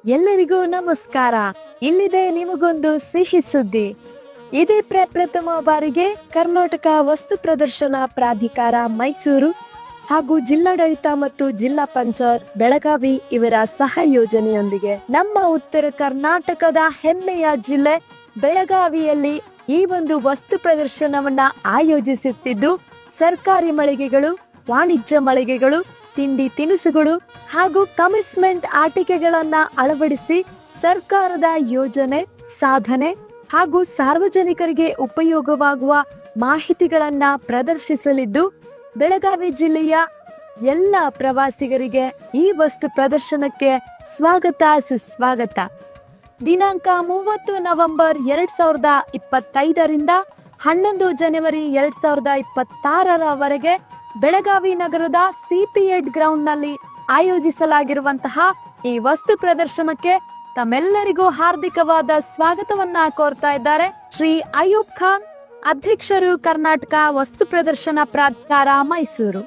ಎಲ್ಲರಿಗೂ ನಮಸ್ಕಾರ. ಇಲ್ಲಿದೆ ನಿಮಗೊಂದು ಸಿಹಿ ಸುದ್ದಿ. ಇದೇ ಪ್ರಪ್ರಥಮ ಬಾರಿಗೆ ಕರ್ನಾಟಕ ವಸ್ತು ಪ್ರದರ್ಶನ ಪ್ರಾಧಿಕಾರ ಮೈಸೂರು ಹಾಗೂ ಜಿಲ್ಲಾಡಳಿತ ಮತ್ತು ಜಿಲ್ಲಾ ಪಂಚಾಯತ್ ಬೆಳಗಾವಿ ಇವರ ಸಹಯೋಜನೆಯೊಂದಿಗೆ ನಮ್ಮ ಉತ್ತರ ಕರ್ನಾಟಕದ ಹೆಮ್ಮೆಯ ಜಿಲ್ಲೆ ಬೆಳಗಾವಿಯಲ್ಲಿ ಈ ಒಂದು ವಸ್ತು ಪ್ರದರ್ಶನವನ್ನ ಆಯೋಜಿಸುತ್ತಿದ್ದು, ಸರ್ಕಾರಿ ಮಳಿಗೆಗಳು, ವಾಣಿಜ್ಯ ಮಳಿಗೆಗಳು, ತಿಂಡಿ ತಿನಿಸುಗಳು ಹಾಗೂ ಕಮಿಟ್ಸ್ಮೆಂಟ್ ಆಟಿಕೆಗಳನ್ನ ಅಳವಡಿಸಿ ಸರ್ಕಾರದ ಯೋಜನೆ, ಸಾಧನೆ ಹಾಗೂ ಸಾರ್ವಜನಿಕರಿಗೆ ಉಪಯೋಗವಾಗುವ ಮಾಹಿತಿಗಳನ್ನ ಪ್ರದರ್ಶಿಸಲಿದ್ದು, ಬೆಳಗಾವಿ ಜಿಲ್ಲೆಯ ಎಲ್ಲ ಪ್ರವಾಸಿಗರಿಗೆ ಈ ವಸ್ತು ಪ್ರದರ್ಶನಕ್ಕೆ ಸ್ವಾಗತ ಸುಸ್ವಾಗತ. ದಿನಾಂಕ 30 ನವೆಂಬರ್ 2025ರಿಂದ 11 ಜನವರಿ 2026ರವರೆಗೆ ಬೆಳಗಾವಿ ನಗರದ ಸಿಪಿಎಡ್ ಗ್ರೌಂಡ್ ನಲ್ಲಿ ಆಯೋಜಿಸಲಾಗಿರುವಂತಹ ಈ ವಸ್ತು ಪ್ರದರ್ಶನಕ್ಕೆ ತಮ್ಮೆಲ್ಲರಿಗೂ ಹಾರ್ದಿಕವಾದ ಸ್ವಾಗತವನ್ನ ಕೋರ್ತಾ ಇದ್ದಾರೆ ಶ್ರೀ ಅಯೂಬ್ ಖಾನ್, ಅಧ್ಯಕ್ಷರು, ಕರ್ನಾಟಕ ವಸ್ತು ಪ್ರದರ್ಶನ ಪ್ರಾಧಿಕಾರ ಮೈಸೂರು.